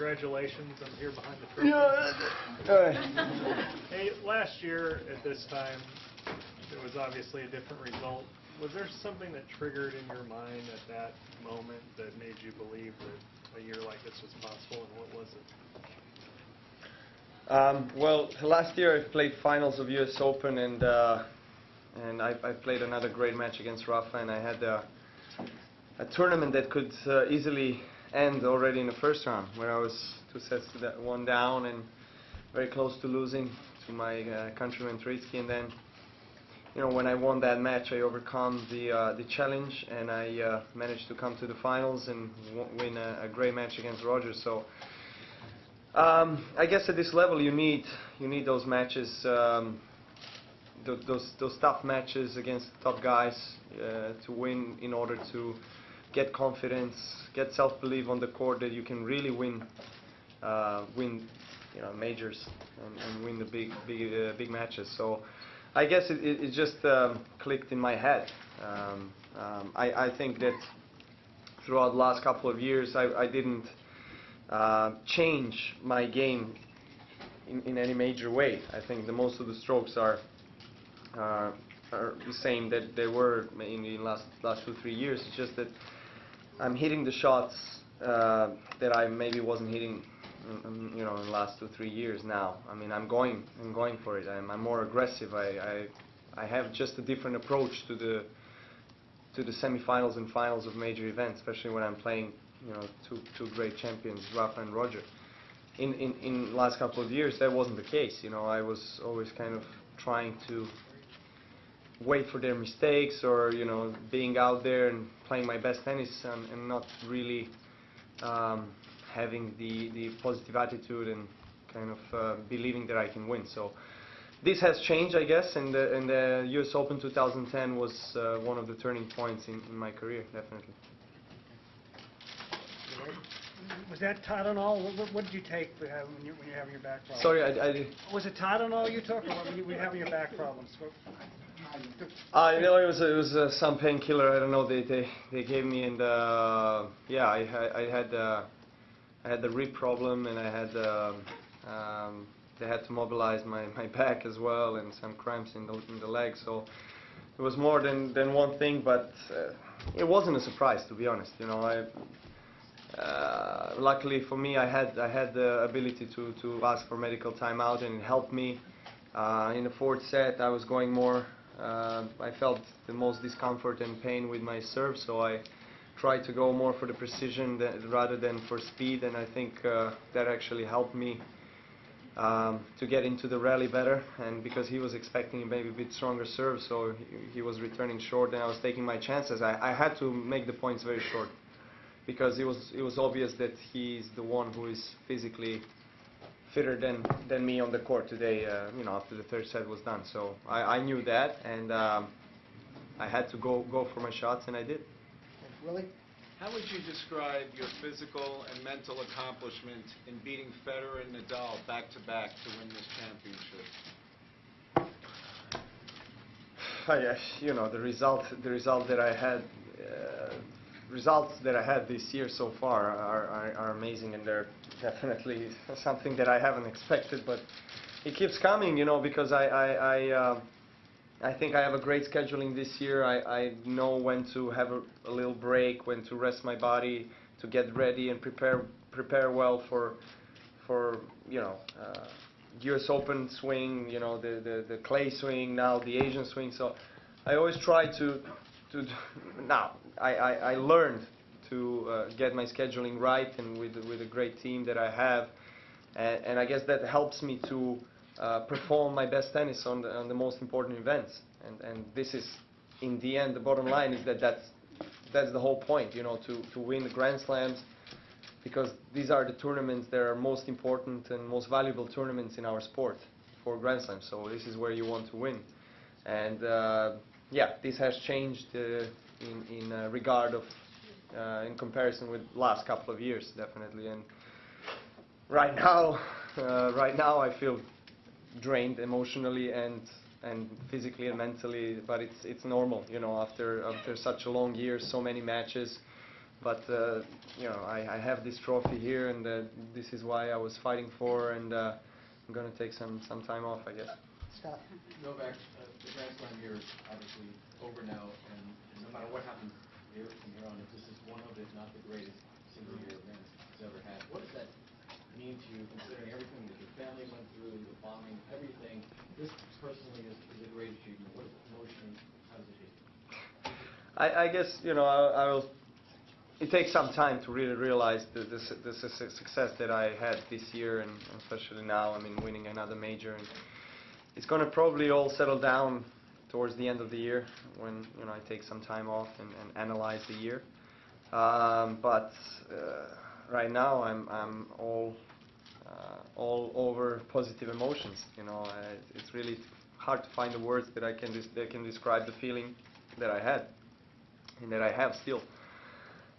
congratulations. I'm here behind the trophy. Hey, last year at this time, it was obviously a different result. Was there something that triggered in your mind at that moment that made you believe that a year like this was possible, and what was it? Well, last year I played finals of US Open, and I played another great match against Rafa, and I had a tournament that could easily end already in the first round, where I was 2 sets to 1 down and very close to losing to my countryman Tritsky. And then, you know, when I won that match, I overcome the challenge, and I managed to come to the finals and win a great match against Roger. So I guess at this level you need those matches, those tough matches against tough guys to win, in order to get confidence, get self-belief on the court that you can really win majors and win the big matches. So I guess it just clicked in my head. I think that throughout the last couple of years I didn't change my game in any major way. I think the most of the strokes are the same that they were in the last 2-3 years. It's just that I'm hitting the shots that I maybe wasn't hitting, in the last 2-3 years now. I mean, I'm going for it. I'm more aggressive. I have just a different approach to the semifinals and finals of major events, especially when I'm playing, two great champions, Rafa and Roger. In last couple of years, that wasn't the case. I was always kind of trying to wait for their mistakes, or being out there and playing my best tennis, and not really having the positive attitude and kind of believing that I can win. So this has changed, I guess, and the US Open 2010 was one of the turning points in my career, definitely. Was that Tylenol? What did you take when you were having your back problems? Sorry, I Was it Tylenol you took, or when you were having your back problems? It was some painkiller. I don't know. They gave me, and yeah, I had the rib problem, and I had they had to mobilize my back as well, and some cramps in the leg. So it was more than one thing, but it wasn't a surprise, to be honest. Luckily for me, I had the ability to ask for medical timeout, and it helped me. In the 4th set, I was going more. I felt the most discomfort and pain with my serve, so I tried to go more for the precision rather than for speed, and I think that actually helped me to get into the rally better. And because he was expecting maybe a bit stronger serve, so he was returning short, and I was taking my chances. I had to make the points very short, because it was obvious that he's the one who is physically fitter than me on the court today, after the 3rd set was done. So I knew that, and I had to go for my shots, and I did. Willie? How would you describe your physical and mental accomplishment in beating Federer and Nadal back-to-back to win this championship? The result that I had, results that I had this year so far are amazing, and they're definitely something that I haven't expected, but it keeps coming, because I think I have a great scheduling this year. I know when to have a little break, when to rest my body, to get ready and prepare well for US Open swing, the clay swing, now the Asian swing. So I always try to now I learned to get my scheduling right, and with a great team that I have, and I guess that helps me to perform my best tennis on the most important events. And this is, in the end, the bottom line is that's the whole point, to win the Grand Slams, because these are the tournaments that are most important and most valuable tournaments in our sport for Grand Slams. So this is where you want to win. And yeah, this has changed in regard of in comparison with last couple of years, definitely. And right now I feel drained emotionally and physically and mentally, but it's normal, after such a long year, so many matches, But you know, I have this trophy here, and this is why I was fighting for, and I'm going to take some time off, I guess. Scott? Novak, the Grand Slam year is obviously over now, and no matter what happens here from here on, if this is one of, if not the greatest single-year event it's ever had, what does that mean to you, considering everything that your family went through, the bombing, everything? This personally is a great achievement. What is emotion? How does it hit you? I guess, you know, I will. It takes some time to really realize the success that I had this year, and especially now. I mean, winning another major, and it's going to probably all settle down towards the end of the year when, you know, I take some time off and analyze the year. But right now, I'm all over positive emotions. You know, it's really hard to find the words that that can describe the feeling that I had and that I have still.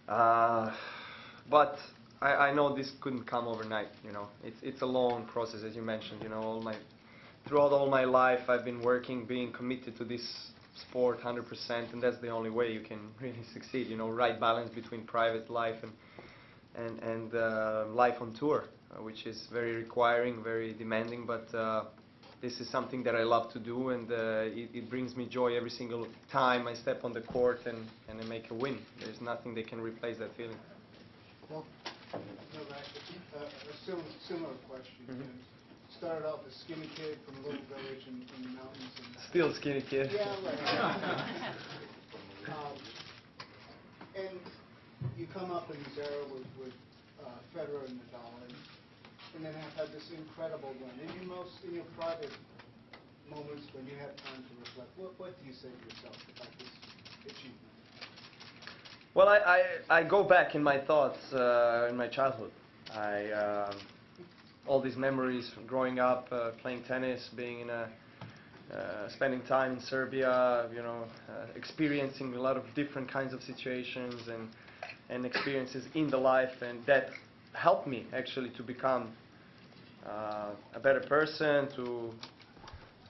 But I know this couldn't come overnight. You know, it's a long process, as you mentioned. You know, throughout all my life, I've been working, being committed to this sport 100%, and that's the only way you can really succeed. You know, right balance between private life and life on tour, which is very requiring, very demanding. But this is something that I love to do, and it brings me joy every single time I step on the court and I make a win. There's nothing that can replace that feeling. Well, Novak, a similar question. Mhm. You started off a skinny kid from a little village in the mountains. Still skinny kid. Yeah, right. And you come up in this era with Federer and Nadal, and then have had this incredible run. In your private moments when you have time to reflect, what do you say to yourself about this achievement? Well, I go back in my thoughts in my childhood. All these memories from growing up, playing tennis, being in spending time in Serbia, you know, experiencing a lot of different kinds of situations and experiences in the life, and that helped me actually to become a better person, to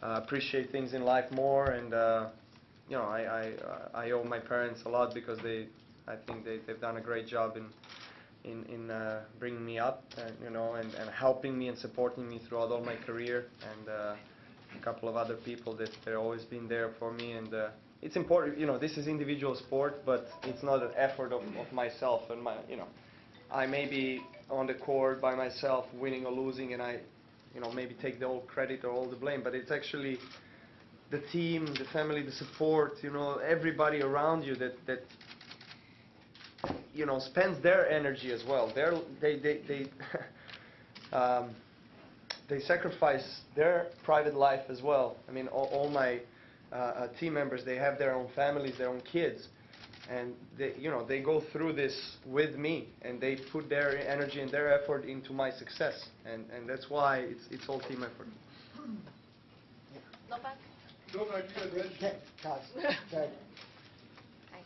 appreciate things in life more, and you know, I owe my parents a lot because I think they've done a great job in bringing me up, you know, and helping me and supporting me throughout all my career, and a couple of other people that they've always been there for me, and it's important, you know, this is individual sport, but it's not an effort of myself and my, you know, I may be on the court by myself winning or losing, and I, you know, maybe take the whole credit or all the blame, but it's actually the team, the family, the support, you know, everybody around you that you know, spends their energy as well. They sacrifice their private life as well. I mean, all my team members, they have their own families, their own kids, and they, you know, they go through this with me, and they put their energy and their effort into my success, and that's why it's all team effort. Novak? Novak, you had mentioned. Ted. Hi.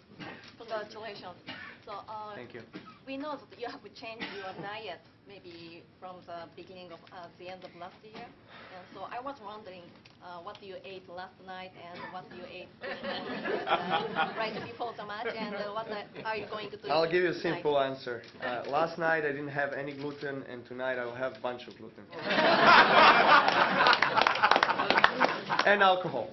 Congratulations. So, Thank you. we know that you have changed your diet maybe from the beginning of the end of last year. And so I was wondering what you ate last night and what you ate this morning, right before the match, and what are you going to do? I'll give you a tonight? simple answer. Last night I didn't have any gluten, and tonight I'll have a bunch of gluten. And alcohol.